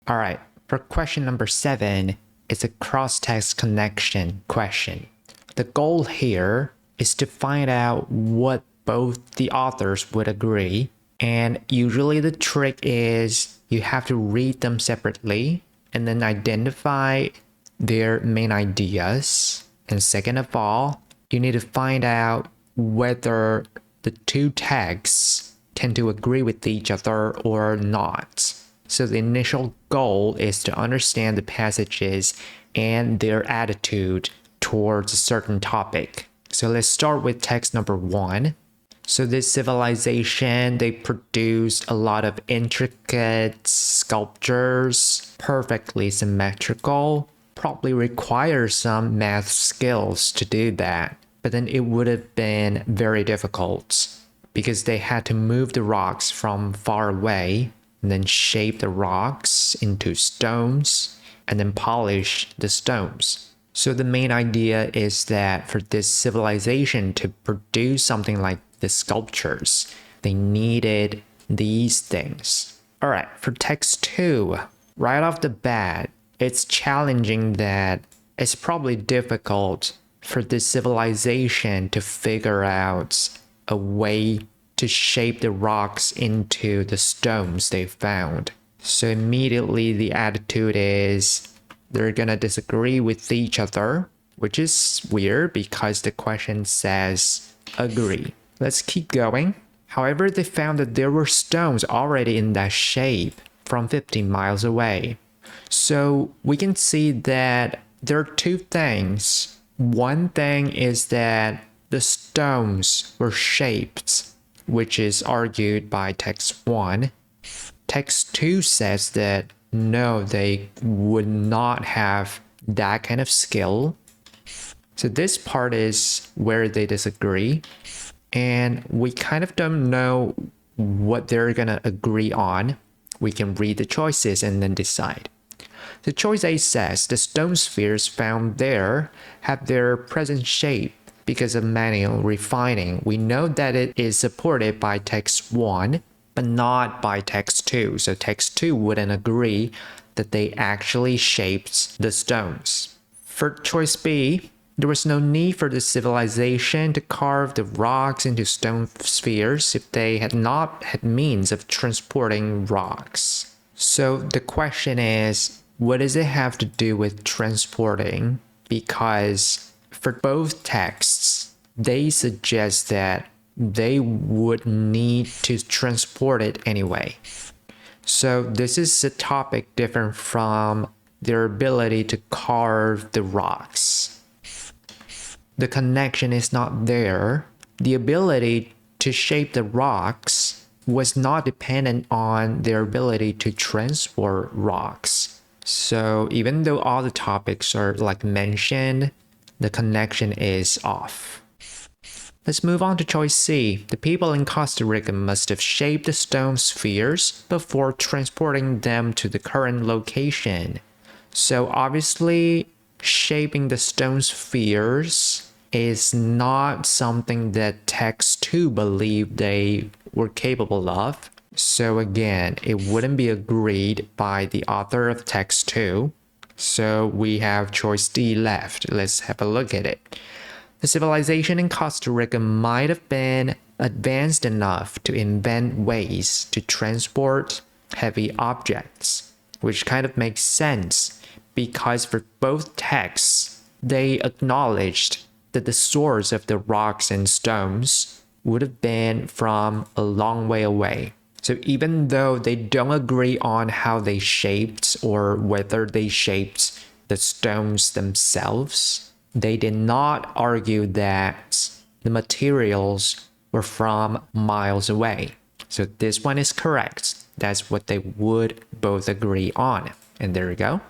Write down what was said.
All right, for question number 7, it's a cross-text connection question. The goal here is to find out what both the authors would agree, and usually the trick is you have to read them separately and then identify their main ideas. And second of all, you need to find out whether the two texts tend to agree with each other or not. So the initial goal is to understand the passages and their attitude towards a certain topic. So let's start with text number 1. So this civilization, they produced a lot of intricate sculptures, perfectly symmetrical. Probably requires some math skills to do that. But then it would have been very difficult because they had to move the rocks from far away and then shape the rocks into stones and then polish the stones. So the main idea is that for this civilization to produce something like the sculptures, they needed these things. All right, for text 2, right off the bat, it's challenging that it's probably difficult for this civilization to figure out a way to shape the rocks into the stones they found. So immediately the attitude is they're gonna disagree with each other, which is weird because the question says agree. Let's keep going. However, they found that there were stones already in that shape from 15 miles away. So we can see that there are two things. One thing is that the stones were shaped, which is argued by text 1. Text 2 says that no, they would not have that kind of skill. So this part is where they disagree. And we kind of don't know what they're gonna agree on. We can read the choices and then decide. So choice A says the stone spheres found there have their present shape because of manual refining. We know that it is supported by text 1, but not by text 2. So text 2 wouldn't agree that they actually shaped the stones. For choice B, there was no need for the civilization to carve the rocks into stone spheres if they had not had means of transporting rocks. So the question is, what does it have to do with transporting? Because for both texts, they suggest that they would need to transport it anyway. So this is a topic different from their ability to carve the rocks. The connection is not there. The ability to shape the rocks was not dependent on their ability to transport rocks. So even though all the topics are like mentioned, the connection is off. Let's move on to choice C. The people in Costa Rica must have shaped the stone spheres before transporting them to the current location. So obviously, shaping the stone spheres is not something that text 2 believed they were capable of. So again, it wouldn't be agreed by the author of text 2. So we have choice D left. Let's have a look at it. The civilization in Costa Rica might have been advanced enough to invent ways to transport heavy objects, which kind of makes sense because for both texts, they acknowledged that the source of the rocks and stones would have been from a long way away. So even though they don't agree on how they shaped or whether they shaped the stones themselves, they did not argue that the materials were from miles away. So this one is correct. That's what they would both agree on. And there you go.